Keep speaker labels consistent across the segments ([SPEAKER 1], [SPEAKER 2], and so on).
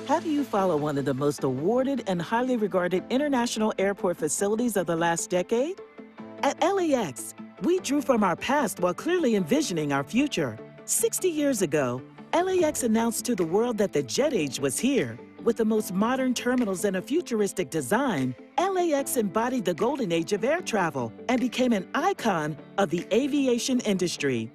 [SPEAKER 1] How do you follow one of the most awarded and highly regarded international airport facilities of the last decade? At LAX, we drew from our past while clearly envisioning our future. 60 years ago, LAX announced to the world that the jet age was here. With the most modern terminals and a futuristic design, LAX embodied the golden age of air travel and became an icon of the aviation industry.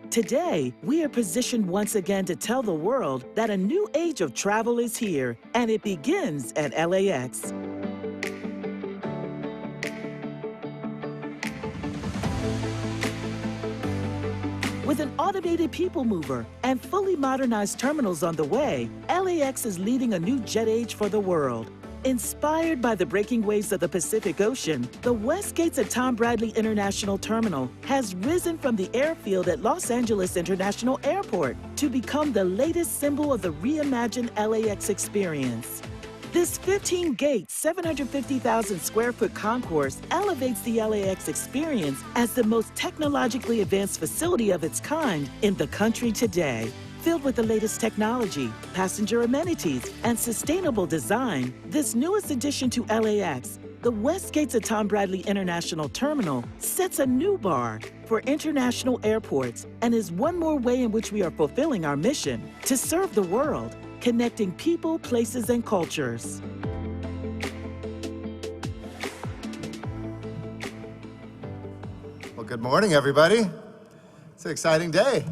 [SPEAKER 1] Today, we are positioned once again to tell the world that a new age of travel is here, and it begins at LAX. With an automated people mover and fully modernized terminals on the way, LAX is leading a new jet age for the world. Inspired by the breaking waves of the Pacific Ocean, the West Gates at Tom Bradley International Terminal has risen from the airfield at Los Angeles International Airport to become the latest symbol of the reimagined LAX experience. This 15-gate, 750,000 square foot concourse elevates the LAX experience as the most technologically advanced facility of its kind in the country today. Filled with the latest technology, passenger amenities, and sustainable design, this newest addition to LAX, the West Gates at Tom Bradley International Terminal, sets a new bar for international airports and is one more way in which we are fulfilling our mission to serve the world, connecting people, places, and cultures.
[SPEAKER 2] Well, good morning, everybody. It's an exciting day.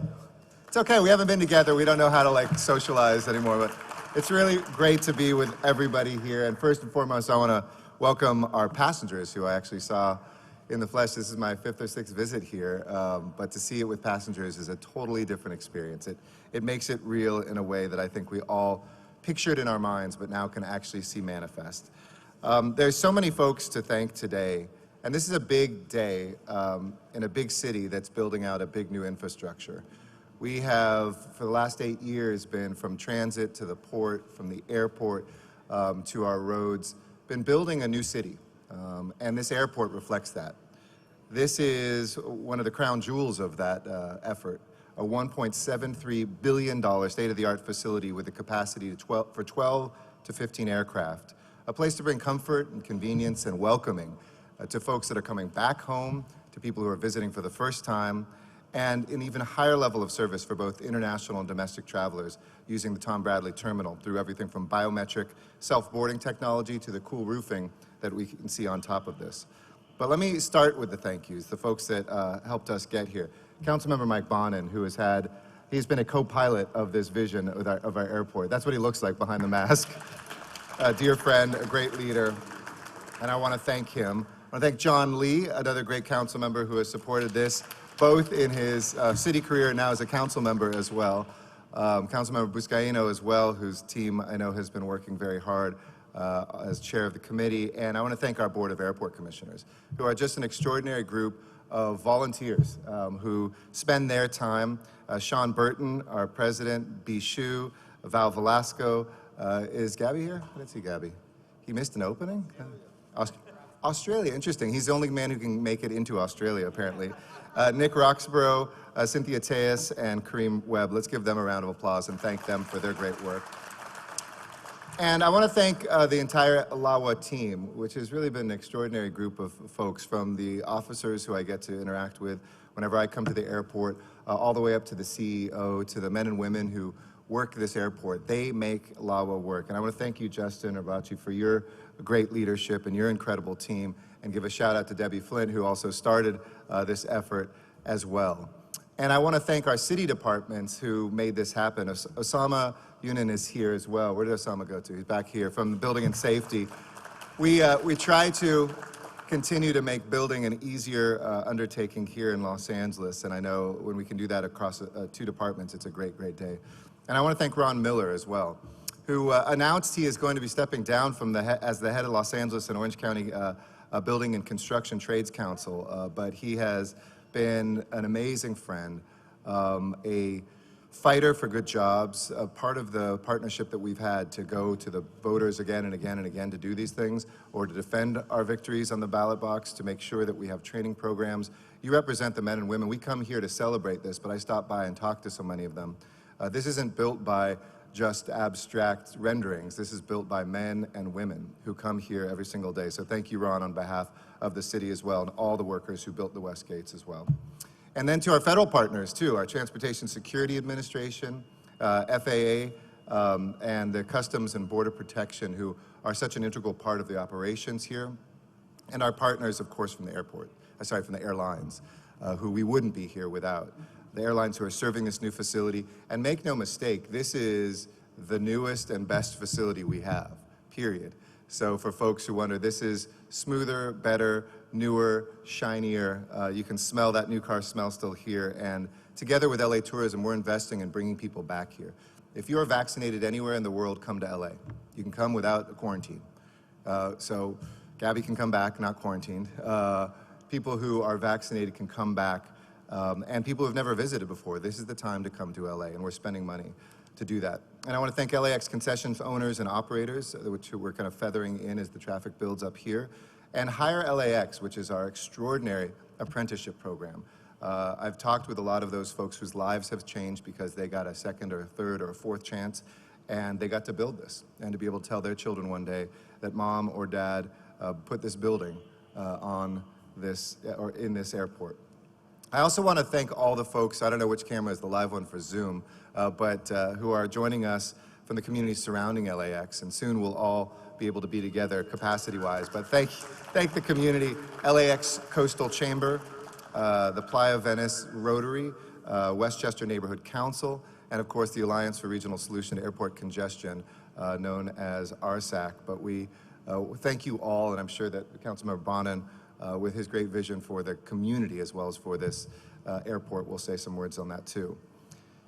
[SPEAKER 2] It's okay, we haven't been together. We don't know how to socialize anymore, but it's really great to be with everybody here. And first and foremost, I want to welcome our passengers who I actually saw in the flesh. This is my 5th or 6th visit here, but to see it with passengers is a totally different experience. It makes it real in a way that I think we all pictured in our minds, but now can actually see manifest. There's so many folks to thank today, and this is a big day in a big city that's building out a big new infrastructure. We have, for the last 8 years, been from transit to the port, from the airport to our roads, been building a new city, and this airport reflects that. This is one of the crown jewels of that effort, a $1.73 billion state-of-the-art facility with a capacity for 12 to 15 aircraft, a place to bring comfort and convenience and welcoming to folks that are coming back home, to people who are visiting for the first time, and an even higher level of service for both international and domestic travelers using the Tom Bradley terminal through everything from biometric self-boarding technology to the cool roofing that we can see on top of this. But let me start with the thank yous, the folks that helped us get here. Councilmember Mike Bonin, who he's been a co-pilot of this vision of our airport. That's what he looks like behind the mask. A dear friend, a great leader, and I want to thank him. I want to thank John Lee, another great council member who has supported this, both in his city career and now as a council member as well. Councilmember Buscaino as well, whose team I know has been working very hard as chair of the committee. And I want to thank our Board of Airport Commissioners, who are just an extraordinary group of volunteers who spend their time. Sean Burton, our president, Bishu, Val Velasco. Is Gabby here? I didn't see Gabby. He missed an opening? Australia, interesting. He's the only man who can make it into Australia, apparently. Nick Roxborough, Cynthia Teas, and Kareem Webb. Let's give them a round of applause and thank them for their great work. And I want to thank the entire LAWA team, which has really been an extraordinary group of folks, from the officers who I get to interact with whenever I come to the airport, all the way up to the CEO, to the men and women who work this airport. They make LAWA work. And I want to thank you, Justin Arbachi, for your great leadership and your incredible team, and give a shout out to Debbie Flint, who also started this effort as well. And I want to thank our city departments who made this happen. Osama Yunan is here as well. Where did Osama go to? He's back here from the Building and Safety. We try to continue to make building an easier undertaking here in Los Angeles, and I know when we can do that across 2 departments, it's a great, great day. And I want to thank Ron Miller as well, who announced he is going to be stepping down from as the head of Los Angeles and Orange County Building and Construction Trades Council, but he has been an amazing friend, a fighter for good jobs, a part of the partnership that we've had to go to the voters again and again and again to do these things, or to defend our victories on the ballot box, to make sure that we have training programs. You represent the men and women. We come here to celebrate this, but I stop by and talk to so many of them. This isn't built by just abstract renderings. This is built by men and women who come here every single day. So thank you, Ron, on behalf of the city as well, and all the workers who built the West Gates as well. And then to our federal partners too, our Transportation Security Administration, FAA, and the Customs and Border Protection, who are such an integral part of the operations here. And our partners, of course, from the from the airlines, who we wouldn't be here without. The airlines who are serving this new facility. And make no mistake, this is the newest and best facility we have, period. So for folks who wonder, this is smoother, better, newer, shinier. You can smell that new car smell still here. And together with LA Tourism, we're investing in bringing people back here. If you are vaccinated anywhere in the world, come to LA. You can come without a quarantine. So Gabby can come back, not quarantined. People who are vaccinated can come back. And people who have never visited before, this is the time to come to LA, and we're spending money to do that. And I want to thank LAX concessions owners and operators, which we're kind of feathering in as the traffic builds up here, and Hire LAX, which is our extraordinary apprenticeship program. I've talked with a lot of those folks whose lives have changed because they got a second or a third or a fourth chance, and they got to build this, and to be able to tell their children one day that mom or dad put this building on this, or in this airport. I also want to thank all the folks, I don't know which camera is the live one for Zoom, but who are joining us from the communities surrounding LAX, and soon we'll all be able to be together capacity-wise. But thank the community, LAX Coastal Chamber, the Playa Venice Rotary, Westchester Neighborhood Council, and of course the Alliance for Regional Solution to Airport Congestion, known as RSAC. But we thank you all, and I'm sure that Councilmember Bonin, with his great vision for the community as well as for this airport, will say some words on that too.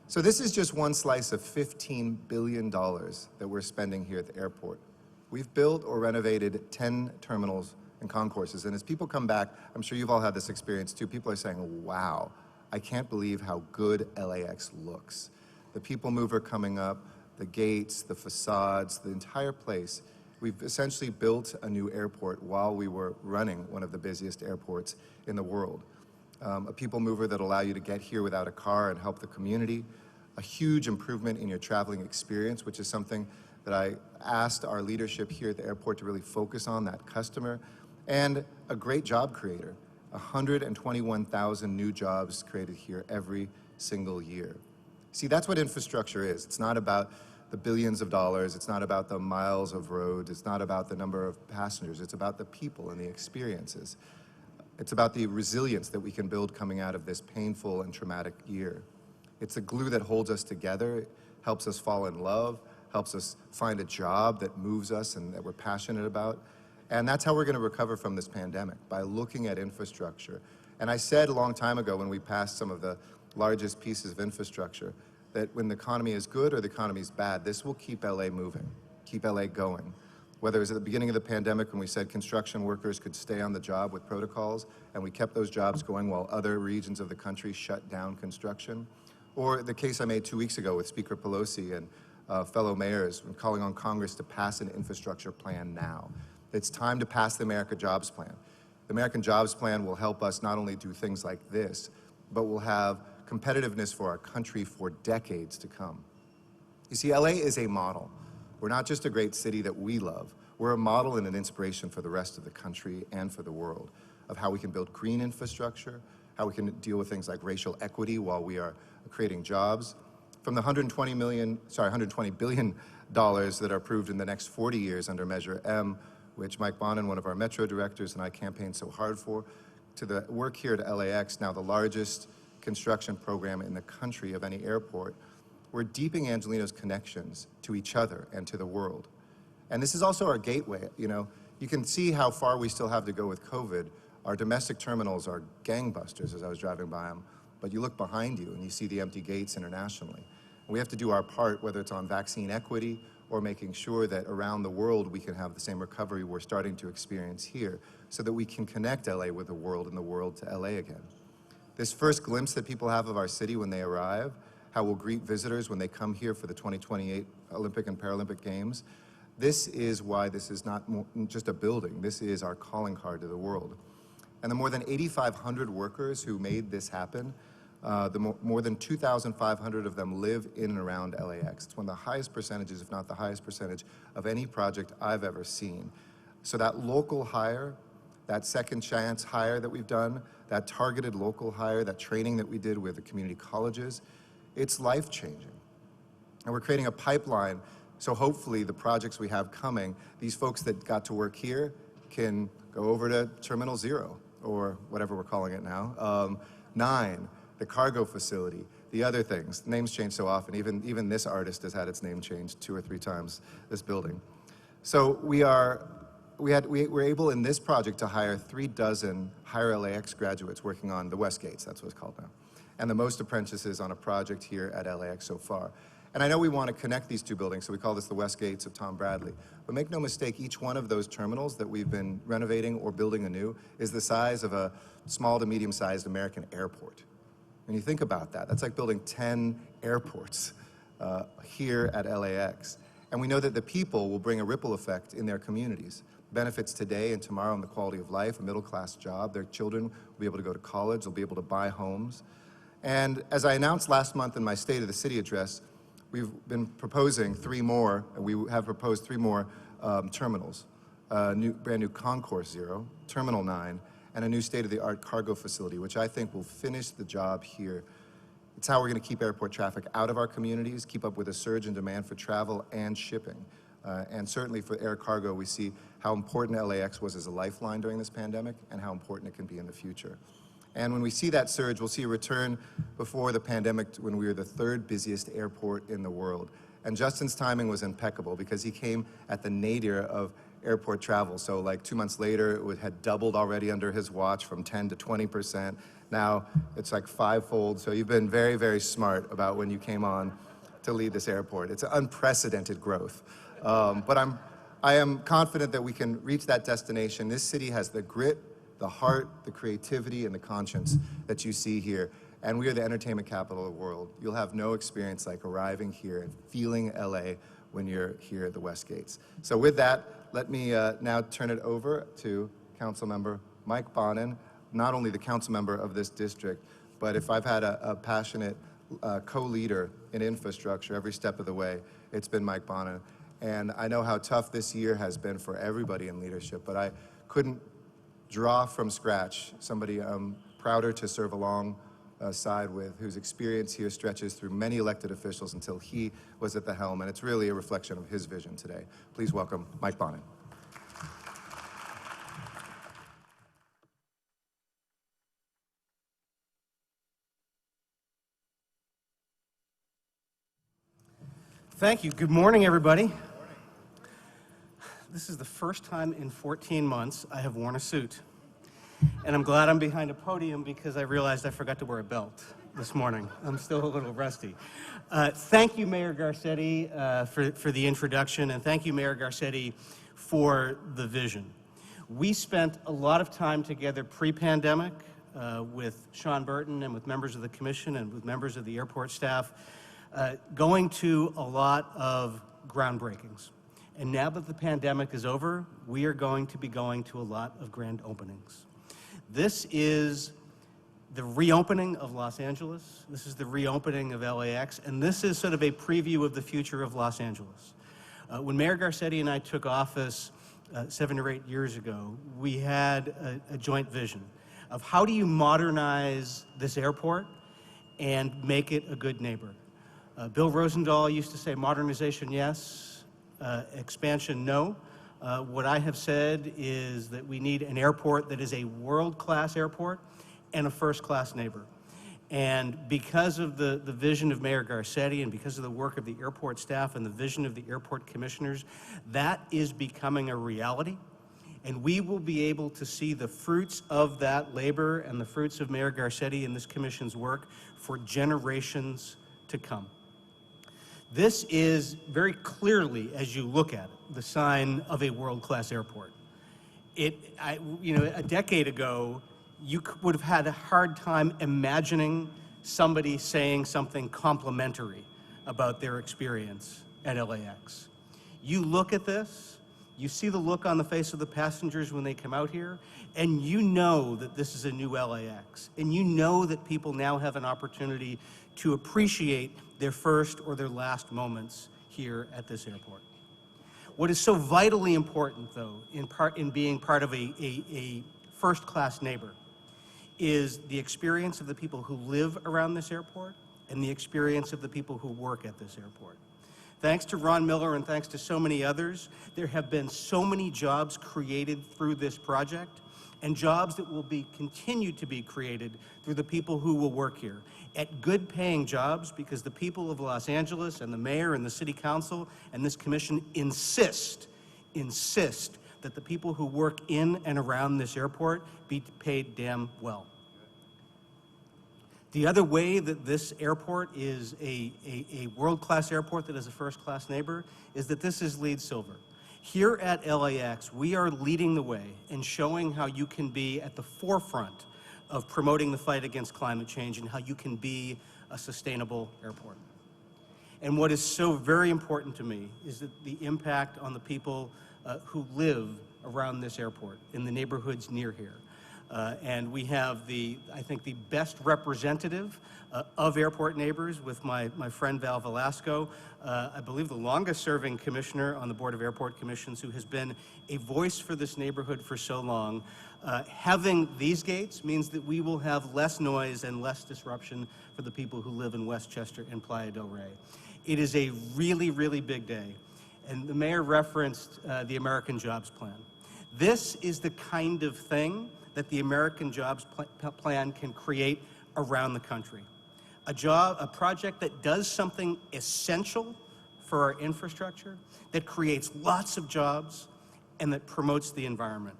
[SPEAKER 2] So this is just one slice of $15 billion that we're spending here at the airport. We've built or renovated 10 terminals and concourses, and as people come back, I'm sure you've all had this experience too, people are saying, wow, I can't believe how good LAX looks. The people mover coming up, the gates, the facades, the entire place. We've essentially built a new airport while we were running one of the busiest airports in the world. A people mover that allow you to get here without a car and help the community. A huge improvement in your traveling experience, which is something that I asked our leadership here at the airport to really focus on, that customer. And a great job creator. 121,000 new jobs created here every single year. See, that's what infrastructure is. It's not about the billions of dollars, it's not about the miles of road, it's not about the number of passengers, it's about the people and the experiences. It's about the resilience that we can build coming out of this painful and traumatic year. It's the glue that holds us together, helps us fall in love, helps us find a job that moves us and that we're passionate about. And that's how we're going to recover from this pandemic, by looking at infrastructure. And I said a long time ago when we passed some of the largest pieces of infrastructure, that when the economy is good or the economy is bad, this will keep LA moving, keep LA going. Whether it was at the beginning of the pandemic when we said construction workers could stay on the job with protocols, and we kept those jobs going while other regions of the country shut down construction, or the case I made 2 weeks ago with Speaker Pelosi and fellow mayors calling on Congress to pass an infrastructure plan now. It's time to pass the American Jobs Plan. The American Jobs Plan will help us not only do things like this, but will have competitiveness for our country for decades to come. You see, LA is a model. We're not just a great city that we love. We're a model and an inspiration for the rest of the country and for the world of how we can build green infrastructure, how we can deal with things like racial equity while we are creating jobs. From the $120 billion that are approved in the next 40 years under Measure M, which Mike Bonin, one of our Metro directors, and I campaigned so hard for, to the work here at LAX, now the largest construction program in the country of any airport. We're deepening Angelino's connections to each other and to the world. And this is also our gateway. You know, you can see how far we still have to go with COVID. Our domestic terminals are gangbusters as I was driving by them, but you look behind you and you see the empty gates internationally. And we have to do our part, whether it's on vaccine equity or making sure that around the world we can have the same recovery we're starting to experience here, so that we can connect LA with the world and the world to LA again. This first glimpse that people have of our city when they arrive, how we'll greet visitors when they come here for the 2028 Olympic and Paralympic Games, this is why this is not just a building, this is our calling card to the world. And the more than 8,500 workers who made this happen More than 2,500 of them live in and around LAX. It's one of the highest percentages, if not the highest percentage, of any project I've ever seen. So that local hire, that second chance hire that we've done, that targeted local hire, that training that we did with the community colleges, it's life-changing. And we're creating a pipeline, so hopefully the projects we have coming, these folks that got to work here can go over to Terminal 0, or whatever we're calling it now, 9, the cargo facility, the other things. Names change so often. Even this artist has had its name changed 2 or 3 times, this building. So we're able in this project to hire 36 Hire LAX graduates working on the West Gates, that's what it's called now, and the most apprentices on a project here at LAX so far. And I know we want to connect these 2 buildings, so we call this the West Gates of Tom Bradley. But make no mistake, each one of those terminals that we've been renovating or building anew is the size of a small to medium-sized American airport. When you think about that, that's like building 10 airports here at LAX. And we know that the people will bring a ripple effect in their communities. Benefits today and tomorrow in the quality of life, a middle-class job. Their children will be able to go to college, they'll be able to buy homes. And as I announced last month in my State of the City address, we've been proposing 3 more, and we have proposed 3 more terminals. Brand new Concourse 0, Terminal 9, and a new state-of-the-art cargo facility, which I think will finish the job here. It's how we're going to keep airport traffic out of our communities, keep up with a surge in demand for travel and shipping. And certainly for air cargo, we see how important LAX was as a lifeline during this pandemic and how important it can be in the future. And when we see that surge, we'll see a return before the pandemic when we were the 3rd busiest airport in the world. And Justin's timing was impeccable because he came at the nadir of airport travel. So like 2 months later, it had doubled already under his watch from 10 to 20%. Now it's like 5-fold. So you've been very, very smart about when you came on to lead this airport. It's an unprecedented growth. But I am confident that we can reach that destination. This city has the grit, the heart, the creativity, and the conscience that you see here. And we are the entertainment capital of the world. You'll have no experience like arriving here and feeling LA when you're here at the West Gates. So with that, let me now turn it over to Councilmember Mike Bonin, not only the council member of this district, but if I've had a passionate co-leader in infrastructure every step of the way, it's been Mike Bonin. And I know how tough this year has been for everybody in leadership, but I couldn't draw from scratch somebody I'm prouder to serve alongside with, whose experience here stretches through many elected officials until he was at the helm, and it's really a reflection of his vision today. Please welcome Mike Bonin.
[SPEAKER 3] Thank you. Good morning, everybody. This is the first time in 14 months I have worn a suit. And I'm glad I'm behind a podium because I realized I forgot to wear a belt this morning. I'm still a little rusty. Thank you, Mayor Garcetti, for the introduction, and thank you, Mayor Garcetti, for the vision. We spent a lot of time together pre-pandemic with Sean Burton and with members of the commission and with members of the airport staff, going to a lot of groundbreakings. And now that the pandemic is over, we are going to be going to a lot of grand openings. This is the reopening of Los Angeles. This is the reopening of LAX, and this is sort of a preview of the future of Los Angeles. When Mayor Garcetti and I took office 7 or 8 years ago, we had a joint vision of how do you modernize this airport and make it a good neighbor. Bill Rosendahl used to say modernization, yes, expansion, no. What I have said is that we need an airport that is a world-class airport and a first-class neighbor. And because of the vision of Mayor Garcetti and because of the work of the airport staff and the vision of the airport commissioners, that is becoming a reality. And we will be able to see the fruits of that labor and the fruits of Mayor Garcetti and this commission's work for generations to come. This is very clearly, as you look at it, the sign of a world-class airport. A decade ago, you would have had a hard time imagining somebody saying something complimentary about their experience at LAX. You look at this, You see the look on the face of the passengers when they come out here, and you know that this is a new LAX, and you know that people now have an opportunity to appreciate their first or their last moments here at this airport. What is so vitally important, though, in being part of a first-class neighbor, is the experience of the people who live around this airport and the experience of the people who work at this airport. Thanks to Ron Miller and thanks to so many others, there have been so many jobs created through this project, and jobs that will be continued to be created through the people who will work here at good paying jobs, because the people of Los Angeles and the mayor and the city council and this commission insist that the people who work in and around this airport be paid damn well. The other way that this airport is a world-class airport that is a first-class neighbor is that this is LEED Silver. Here at LAX, we are leading the way and showing how you can be at the forefront of promoting the fight against climate change and how you can be a sustainable airport. And what is so very important to me is that the impact on the people who live around this airport, in the neighborhoods near here. And we have I think the best representative of airport neighbors with my friend Val Velasco, I believe the longest serving commissioner on the Board of Airport Commissions, who has been a voice for this neighborhood for so long. Having these gates means that we will have less noise and less disruption for the people who live in Westchester and Playa del Rey. It is a really, really big day. And the mayor referenced the American Jobs Plan. This is the kind of thing that the American Jobs Plan can create around the country. A project that does something essential for our infrastructure, that creates lots of jobs, and that promotes the environment.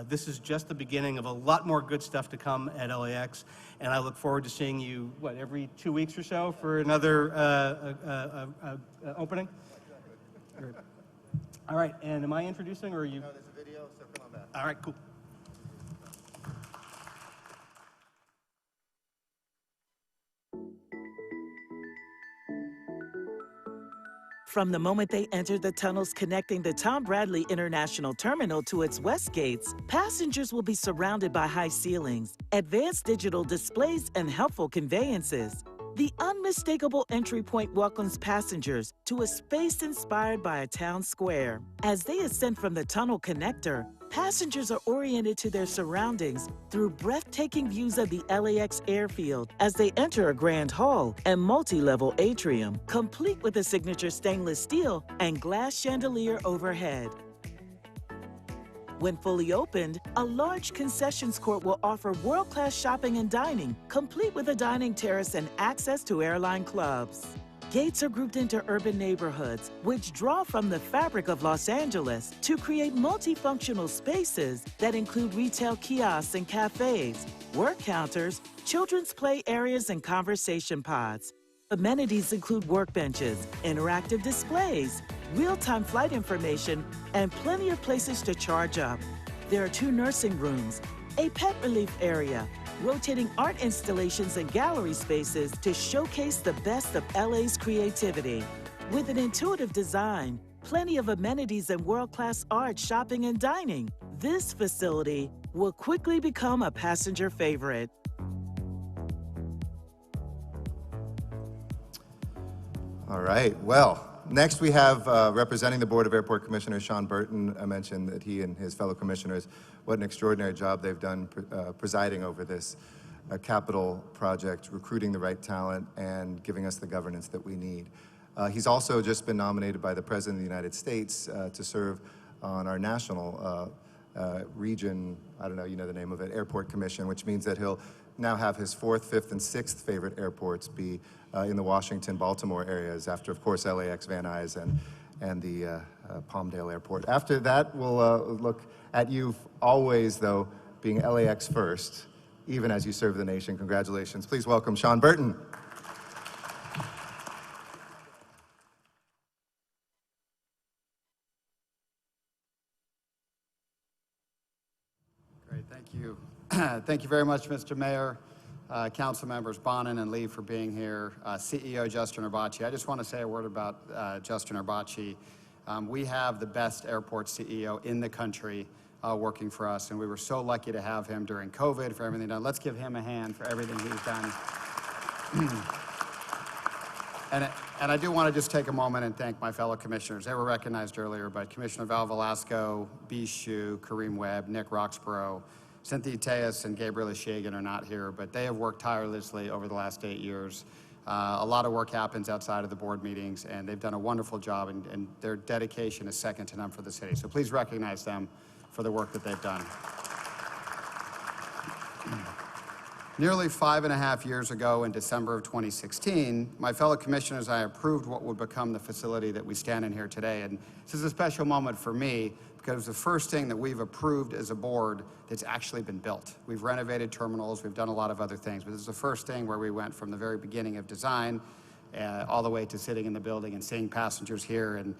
[SPEAKER 3] This is just the beginning of a lot more good stuff to come at LAX, and I look forward to seeing you, every 2 weeks or so for another opening? Great. All right, and am I introducing, or are you?
[SPEAKER 2] No, there's a video, so come on back.
[SPEAKER 3] All right, cool.
[SPEAKER 1] From the moment they entered the tunnels connecting the Tom Bradley International Terminal to its west gates, passengers will be surrounded by high ceilings, advanced digital displays, and helpful conveyances. The unmistakable entry point welcomes passengers to a space inspired by a town square. As they ascend from the tunnel connector, passengers are oriented to their surroundings through breathtaking views of the LAX airfield as they enter a grand hall and multi-level atrium, complete with a signature stainless steel and glass chandelier overhead. When fully opened, a large concessions court will offer world-class shopping and dining, complete with a dining terrace and access to airline clubs. Gates are grouped into urban neighborhoods, which draw from the fabric of Los Angeles to create multifunctional spaces that include retail kiosks and cafes, work counters, children's play areas, and conversation pods. Amenities include workbenches, interactive displays, real-time flight information, and plenty of places to charge up. There are 2 nursing rooms, a pet relief area, rotating art installations and gallery spaces to showcase the best of LA's creativity. With an intuitive design, plenty of amenities, and world-class art, shopping, and dining, this facility will quickly become a passenger favorite.
[SPEAKER 2] All right, well, next we have representing the Board of Airport Commissioners, Sean Burton. I mentioned that he and his fellow commissioners, what an extraordinary job they've done presiding over this capital project, recruiting the right talent, and giving us the governance that we need. He's also just been nominated by the President of the United States to serve on our national region, I don't know, you know the name of it, Airport Commission, which means that he'll now have his 4th, 5th, and 6th favorite airports be in the Washington, Baltimore areas, after, of course, LAX, Van Nuys, and the Palmdale Airport. After that, we'll look at you always, though, being LAX first, even as you serve the nation. Congratulations. Please welcome Sean Burton.
[SPEAKER 4] Great, thank you. Thank you very much, Mr. Mayor, Council members Bonin and Lee for being here, CEO Justin Urbacci. I just want to say a word about Justin Urbacci. We have the best airport CEO in the country working for us, and we were so lucky to have him during COVID for everything done. Let's give him a hand for everything he's done. And I do want to just take a moment and thank my fellow commissioners. They were recognized earlier, but Commissioner Val Velasco, Bishu, Kareem Webb, Nick Roxborough, Cynthia Tejas, and Gabriel Shagan are not here, but they have worked tirelessly over the last 8 years. A lot of work happens outside of the board meetings, and they've done a wonderful job, and their dedication is second to none for the city. So please recognize them for the work that they've done. Nearly 5.5 years ago, in December of 2016, my fellow commissioners and I approved what would become the facility that we stand in here today. And this is a special moment for me because it's the first thing that we've approved as a board that's actually been built. We've renovated terminals, we've done a lot of other things, but this is the first thing where we went from the very beginning of design all the way to sitting in the building and seeing passengers here. And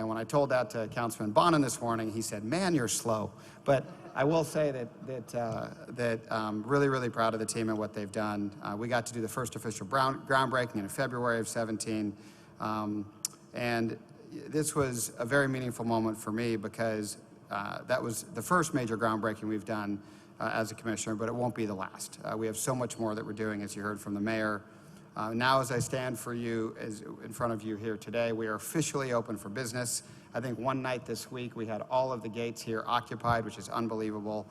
[SPEAKER 4] when I told that to Councilman Bonin this morning, he said, "Man, you're slow." But I will say that I'm really, really proud of the team and what they've done. We got to do the first official groundbreaking in February of 17. And this was a very meaningful moment for me because that was the first major groundbreaking we've done as a commissioner, but it won't be the last. We have so much more that we're doing, as you heard from the mayor. Now, as I stand for you, in front of you here today, we are officially open for business. I think one night this week we had all of the gates here occupied, which is unbelievable.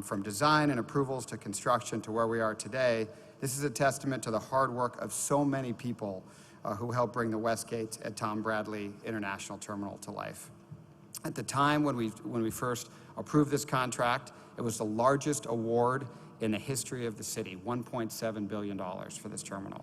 [SPEAKER 4] From design and approvals to construction to where we are today, this is a testament to the hard work of so many people who helped bring the West Gates at Tom Bradley International Terminal to life. At the time when we first approved this contract, it was the largest award in the history of the city, $1.7 billion for this terminal.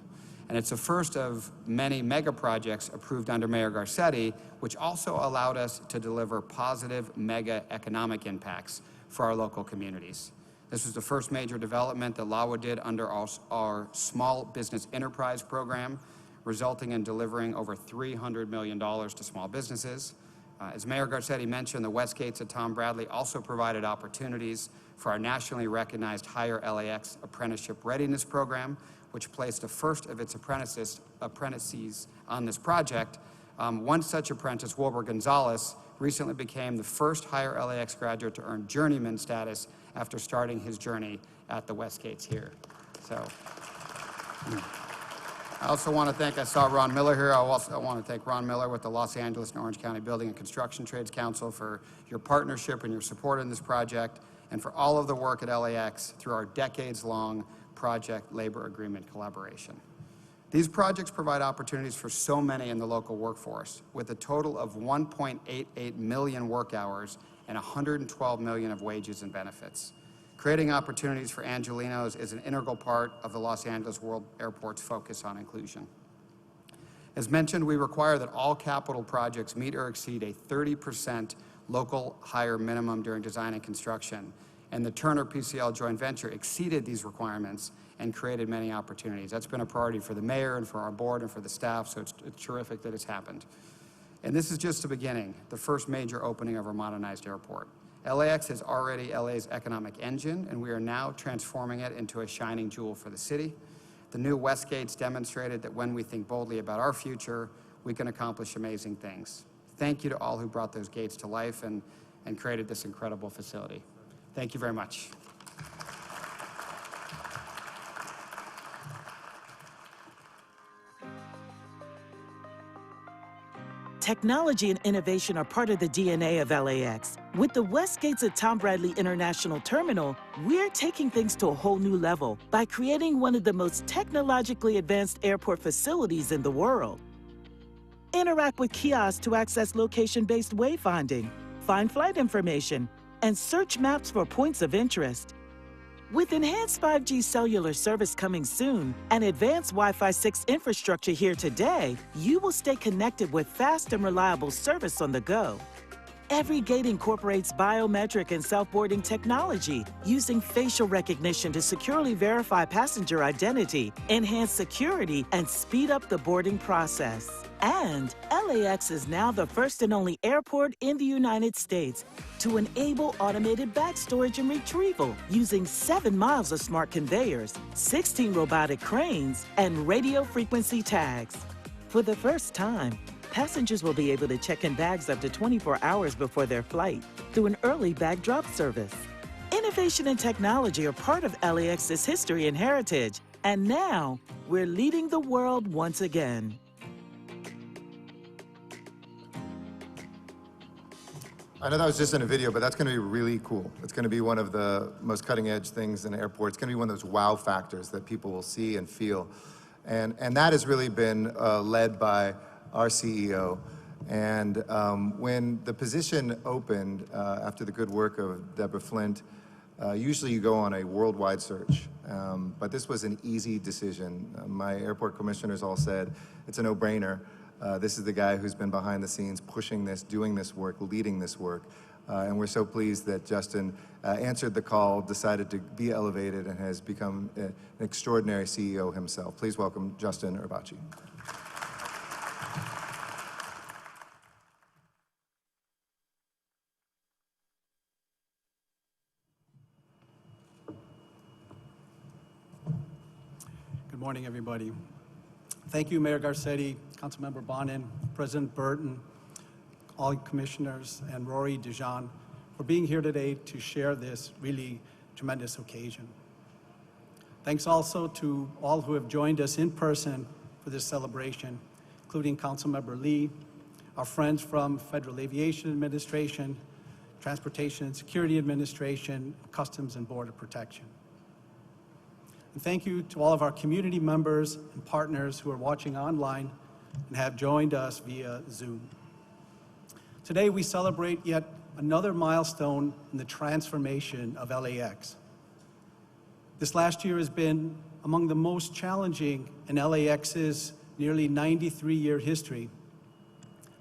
[SPEAKER 4] And it's the first of many mega projects approved under Mayor Garcetti, which also allowed us to deliver positive mega economic impacts for our local communities. This was the first major development that LAWA did under our Small Business Enterprise program, resulting in delivering over $300 million to small businesses. As Mayor Garcetti mentioned, the West Gates at Tom Bradley also provided opportunities for our nationally recognized Higher LAX Apprenticeship Readiness Program, which placed the first of its apprentices on this project. One such apprentice, Wilbur Gonzalez, recently became the first Higher LAX graduate to earn journeyman status after starting his journey at the West Gates here. So, I also want to thank, I saw Ron Miller here. I also want to thank Ron Miller with the Los Angeles and Orange County Building and Construction Trades Council for your partnership and your support in this project, and for all of the work at LAX through our decades-long project labor agreement collaboration. These projects provide opportunities for so many in the local workforce, with a total of 1.88 million work hours and 112 million of wages and benefits. Creating opportunities for Angelenos is an integral part of the Los Angeles World Airport's focus on inclusion. As mentioned, we require that all capital projects meet or exceed a 30% local hire minimum during design and construction, and the Turner PCL joint venture exceeded these requirements and created many opportunities. That's been a priority for the mayor and for our board and for the staff, so it's terrific that it's happened. And this is just the beginning, the first major opening of our modernized airport. LAX is already LA's economic engine, and we are now transforming it into a shining jewel for the city. The new West Gates demonstrated that when we think boldly about our future, we can accomplish amazing things. Thank you to all who brought those gates to life and created this incredible facility. Thank you very much.
[SPEAKER 1] Technology and innovation are part of the DNA of LAX. With the West Gates at Tom Bradley International Terminal, we're taking things to a whole new level by creating one of the most technologically advanced airport facilities in the world. Interact with kiosks to access location-based wayfinding, find flight information, and search maps for points of interest. With enhanced 5G cellular service coming soon and advanced Wi-Fi 6 infrastructure here today, you will stay connected with fast and reliable service on the go. Every gate incorporates biometric and self-boarding technology, using facial recognition to securely verify passenger identity, enhance security, and speed up the boarding process. And LAX is now the first and only airport in the United States to enable automated bag storage and retrieval using 7 miles of smart conveyors, 16 robotic cranes, and radio frequency tags. For the first time, Passengers will be able to check in bags up to 24 hours before their flight through an early bag drop service. Innovation and technology are part of LAX's history and heritage, and now we're leading the world once again.
[SPEAKER 2] I know that was just in a video, but that's going to be really cool. It's going to be one of the most cutting-edge things in airports. It's going to be one of those wow factors that people will see and feel. And that has really been led by our CEO. And when the position opened after the good work of Deborah Flint, usually you go on a worldwide search. But this was an easy decision. My airport commissioners all said, it's a no-brainer. This is the guy who's been behind the scenes, pushing this, doing this work, leading this work. And we're so pleased that Justin answered the call, decided to be elevated, and has become an extraordinary CEO himself. Please welcome Justin Urbaci.
[SPEAKER 5] Good morning, everybody. Thank you, Mayor Garcetti, Councilmember Bonin, President Burton, all commissioners, and Rory Dijon for being here today to share this really tremendous occasion. Thanks also to all who have joined us in person for this celebration, including Councilmember Lee, our friends from Federal Aviation Administration, Transportation and Security Administration, Customs and Border Protection. And thank you to all of our community members and partners who are watching online and have joined us via Zoom. Today we celebrate yet another milestone in the transformation of LAX. This last year has been among the most challenging in LAX's nearly 93-year history.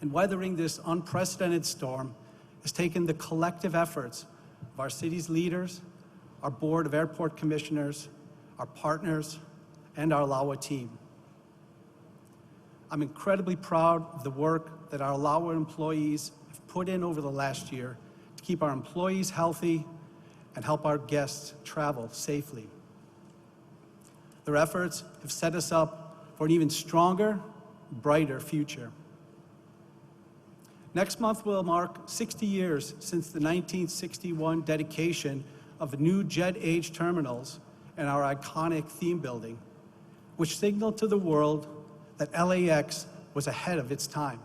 [SPEAKER 5] And weathering this unprecedented storm has taken the collective efforts of our city's leaders, our Board of Airport Commissioners, our partners, and our LAWA team. I'm incredibly proud of the work that our LAWA employees have put in over the last year to keep our employees healthy and help our guests travel safely. Their efforts have set us up for an even stronger, brighter future. Next month will mark 60 years since the 1961 dedication of the new jet-age terminals and our iconic theme building, which signaled to the world that LAX was ahead of its time.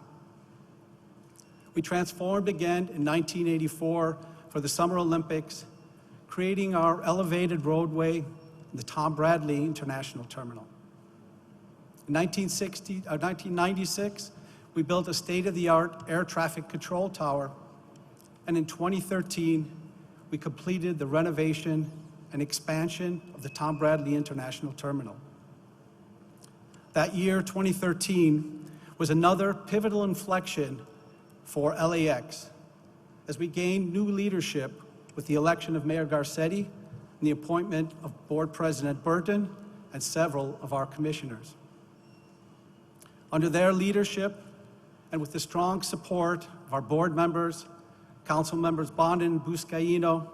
[SPEAKER 5] We transformed again in 1984 for the Summer Olympics, creating our elevated roadway in the Tom Bradley International Terminal. In 1996, we built a state-of-the-art air traffic control tower, and in 2013, we completed the renovation and expansion of the Tom Bradley International Terminal. That year, 2013, was another pivotal inflection for LAX as we gained new leadership with the election of Mayor Garcetti and the appointment of Board President Burton and several of our commissioners. Under their leadership and with the strong support of our board members, Council members Bonin and Buscaino,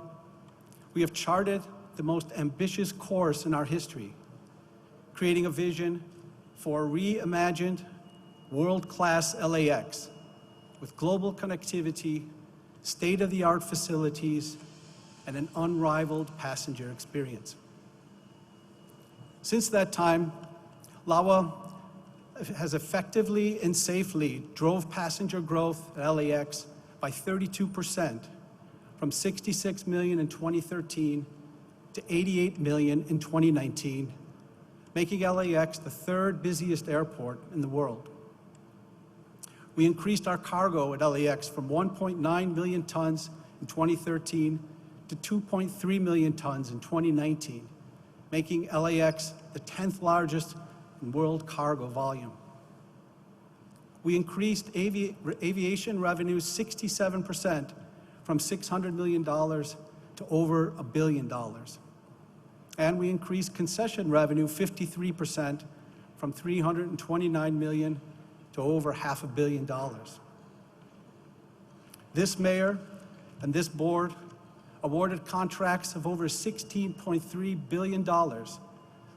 [SPEAKER 5] we have charted the most ambitious course in our history, creating a vision for a reimagined, world-class LAX with global connectivity, state-of-the-art facilities, and an unrivaled passenger experience. Since that time, LAWA has effectively and safely drove passenger growth at LAX by 32%, from 66 million in 2013 to 88 million in 2019, making LAX the third busiest airport in the world. We increased our cargo at LAX from 1.9 million tons in 2013 to 2.3 million tons in 2019, making LAX the 10th largest in world cargo volume. We increased aviation revenue 67%, from $600 million to over $1 billion. And we increased concession revenue 53%, from $329 million to over $500 million. This mayor and this board awarded contracts of over $16.3 billion that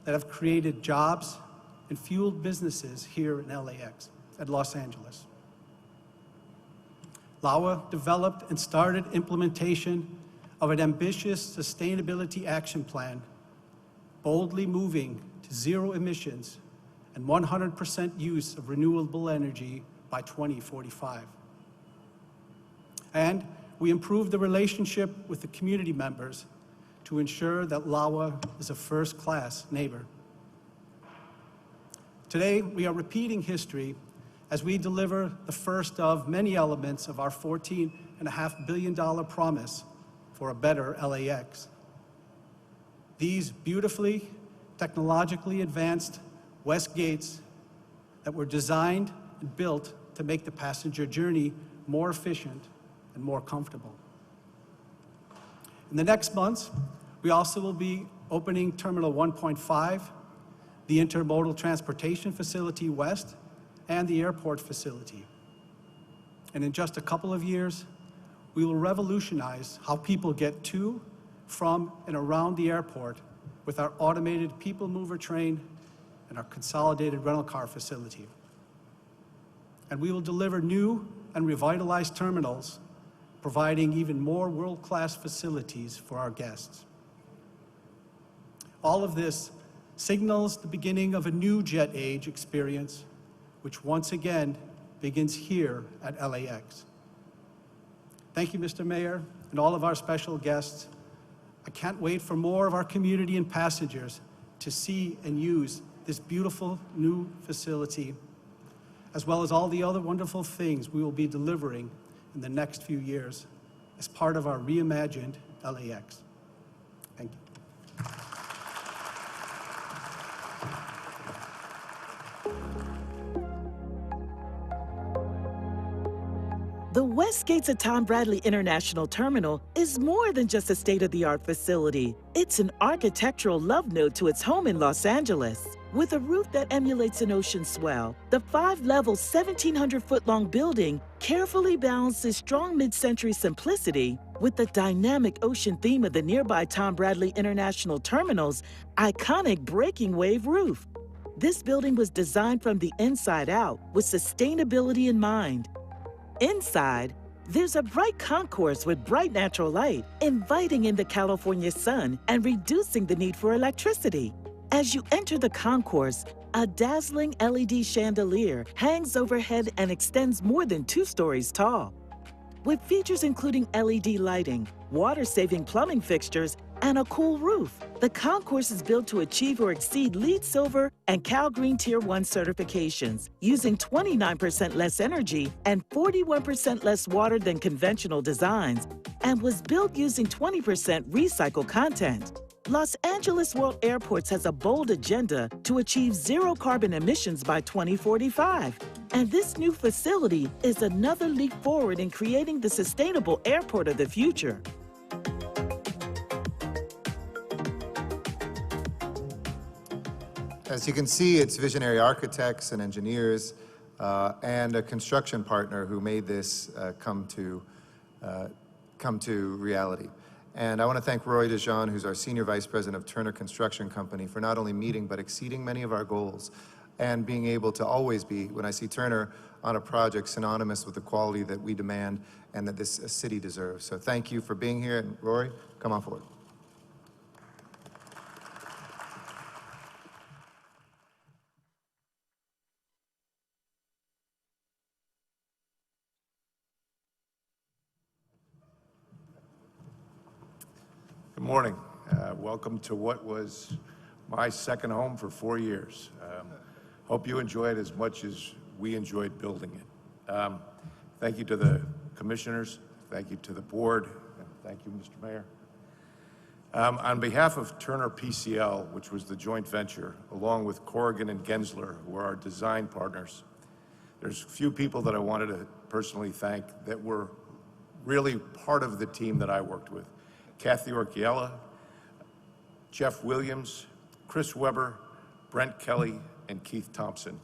[SPEAKER 5] have created jobs and fueled businesses here in LAX, at Los Angeles. LAWA developed and started implementation of an ambitious sustainability action plan, boldly moving to zero emissions and 100% use of renewable energy by 2045. And we improved the relationship with the community members to ensure that LAWA is a first-class neighbor. Today, we are repeating history as we deliver the first of many elements of our $14.5 billion promise for a better LAX. These beautifully, technologically advanced west gates that were designed and built to make the passenger journey more efficient and more comfortable. In the next months, we also will be opening Terminal 1.5, the Intermodal Transportation Facility West, and the airport facility. And in just a couple of years, we will revolutionize how people get to, from, and around the airport with our automated people mover train and our consolidated rental car facility. And we will deliver new and revitalized terminals, providing even more world-class facilities for our guests. All of this signals the beginning of a new jet age experience, which once again begins here at LAX. Thank you, Mr. Mayor, and all of our special guests. I can't wait for more of our community and passengers to see and use this beautiful new facility, as well as all the other wonderful things we will be delivering in the next few years as part of our reimagined LAX. Thank you.
[SPEAKER 1] The West Gates at Tom Bradley International Terminal is more than just a state-of-the-art facility. It's an architectural love note to its home in Los Angeles. With a roof that emulates an ocean swell, the 5-level, 1,700-foot-long building carefully balances strong mid-century simplicity with the dynamic ocean theme of the nearby Tom Bradley International Terminal's iconic breaking wave roof. This building was designed from the inside out with sustainability in mind. Inside, there's a bright concourse with bright natural light, inviting in the California sun and reducing the need for electricity. As you enter the concourse, a dazzling LED chandelier hangs overhead and extends more than 2 stories tall. With features including LED lighting, water-saving plumbing fixtures, and a cool roof, the concourse is built to achieve or exceed LEED Silver and Cal Green Tier 1 certifications, using 29% less energy and 41% less water than conventional designs, and was built using 20% recycled content. Los Angeles World Airports has a bold agenda to achieve zero carbon emissions by 2045. And this new facility is another leap forward in creating the sustainable airport of the future.
[SPEAKER 2] As you can see, it's visionary architects and engineers and a construction partner who made this come to reality. And I want to thank Rory DeJean, who's our Senior Vice President of Turner Construction Company, for not only meeting but exceeding many of our goals and being able to always be, when I see Turner on a project, synonymous with the quality that we demand and that this city deserves. So thank you for being here. And Rory, come on forward.
[SPEAKER 6] Good morning. Welcome to what was my second home for 4 years. Hope you enjoy it as much as we enjoyed building it. Thank you to the commissioners, thank you to the board, and thank you, Mr. Mayor. On behalf of Turner PCL, which was the joint venture, along with Corrigan and Gensler, who are our design partners, there's a few people that I wanted to personally thank that were really part of the team that I worked with. Kathy Orchiella, Jeff Williams, Chris Weber, Brent Kelly, and Keith Thompson.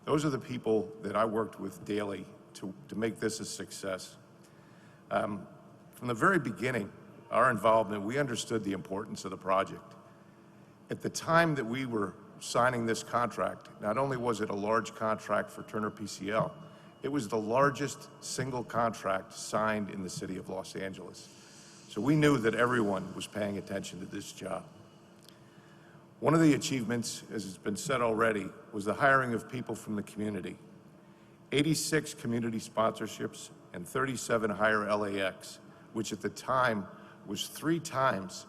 [SPEAKER 6] Those are the people that I worked with daily to make this a success. From the very beginning, our involvement, we understood the importance of the project. At the time that we were signing this contract, not only was it a large contract for Turner PCL, It was the largest single contract signed in the city of Los Angeles. So we knew that everyone was paying attention to this job. One of the achievements, as has been said already, was the hiring of people from the community. 86 community sponsorships and 37 hire LAX, which at the time was 3 times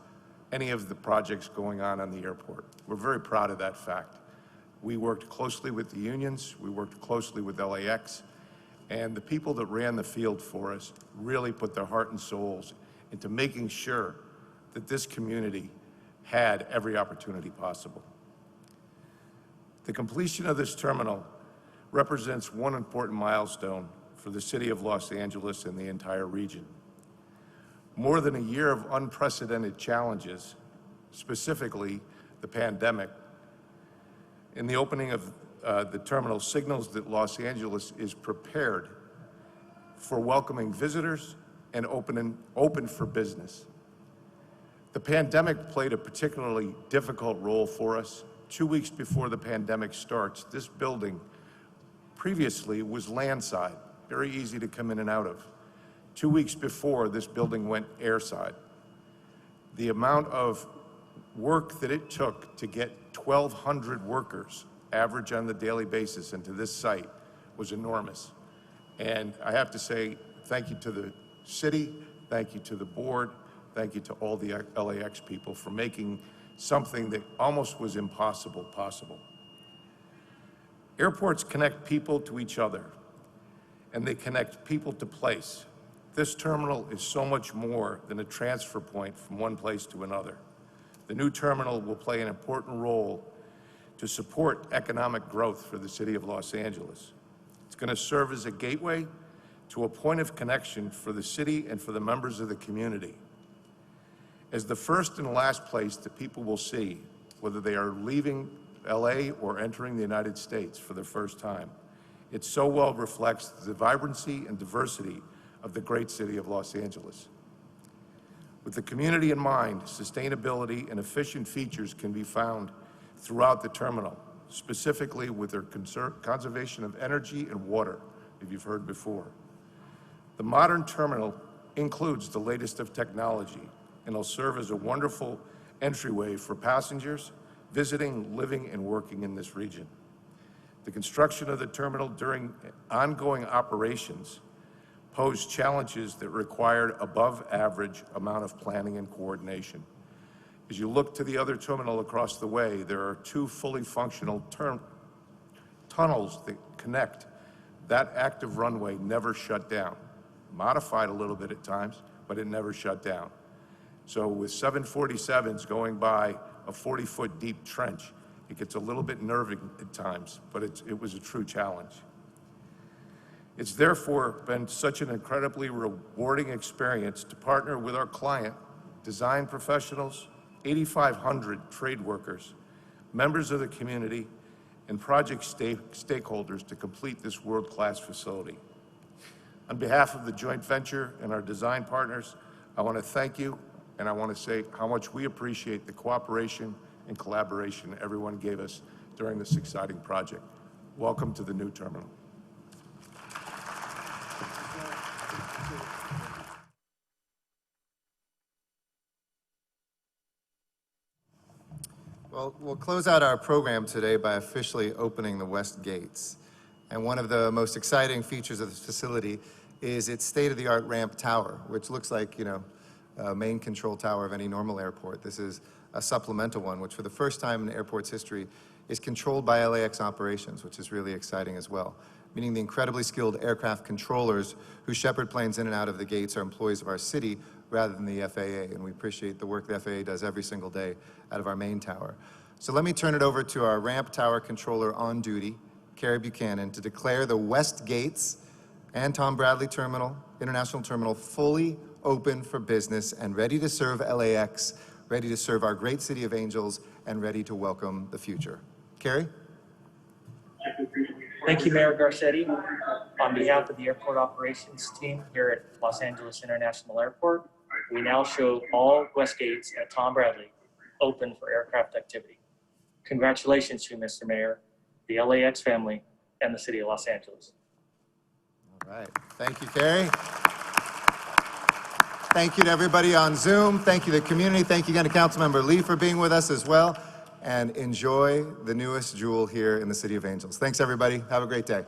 [SPEAKER 6] any of the projects going on the airport. We're very proud of that fact. We worked closely with the unions, we worked closely with LAX, and the people that ran the field for us really put their heart and souls into making sure that this community had every opportunity possible. The completion of this terminal represents one important milestone for the city of Los Angeles and the entire region. More than a year of unprecedented challenges, specifically the pandemic, and the opening of the terminal signals that Los Angeles is prepared for welcoming visitors and open for business. The pandemic played a particularly difficult role for us. 2 weeks before the pandemic starts, this building previously was landside, very easy to come in and out of. 2 weeks before, this building went airside. The amount of work that it took to get 1,200 workers, average on the daily basis, into this site was enormous. And I have to say thank you to the city, thank you to the board, thank you to all the LAX people for making something that almost was impossible possible. Airports connect people to each other, and they connect people to place. This terminal is so much more than a transfer point from one place to another. The new terminal will play an important role to support economic growth for the city of Los Angeles. It's going to serve as a gateway to a point of connection for the city and for the members of the community. As the first and last place that people will see, whether they are leaving LA or entering the United States for the first time, it so well reflects the vibrancy and diversity of the great city of Los Angeles. With the community in mind, sustainability and efficient features can be found throughout the terminal, specifically with their conservation of energy and water, if you've heard before. The modern terminal includes the latest of technology and will serve as a wonderful entryway for passengers visiting, living, and working in this region. The construction of the terminal during ongoing operations posed challenges that required above average amount of planning and coordination. As you look to the other terminal across the way, there are 2 fully functional tunnels that connect. That active runway never shut down. Modified a little bit at times, but it never shut down. So with 747s going by a 40-foot deep trench, it gets a little bit nerving at times, but it was a true challenge. It's therefore been such an incredibly rewarding experience to partner with our client, design professionals, 8,500 trade workers, members of the community, and project stakeholders to complete this world-class facility. On behalf of the joint venture and our design partners, I want to thank you, and I want to say how much we appreciate the cooperation and collaboration everyone gave us during this exciting project. Welcome to the new terminal.
[SPEAKER 2] Well, we'll close out our program today by officially opening the West Gates. And one of the most exciting features of this facility is its state-of-the-art ramp tower, which looks like, a main control tower of any normal airport. This is a supplemental one, which for the first time in the airport's history is controlled by LAX operations, which is really exciting as well. Meaning the incredibly skilled aircraft controllers who shepherd planes in and out of the gates are employees of our city rather than the FAA, and we appreciate the work the FAA does every single day out of our main tower. So let me turn it over to our ramp tower controller on duty, Carrie Buchanan, to declare the West Gates and Tom Bradley International Terminal fully open for business and ready to serve LAX, ready to serve our great city of Angels, and ready to welcome the future. Carrie?
[SPEAKER 7] Thank you, Mayor Garcetti. On behalf of the airport operations team here at Los Angeles International Airport, we now show all West Gates at Tom Bradley open for aircraft activity. Congratulations to you, Mr. Mayor, the LAX family, and the city of Los Angeles.
[SPEAKER 2] All right. Thank you, Carrie. Thank you to everybody on Zoom. Thank you to the community. Thank you again to Councilmember Lee for being with us as well. And enjoy the newest jewel here in the City of Angels. Thanks, everybody. Have a great day.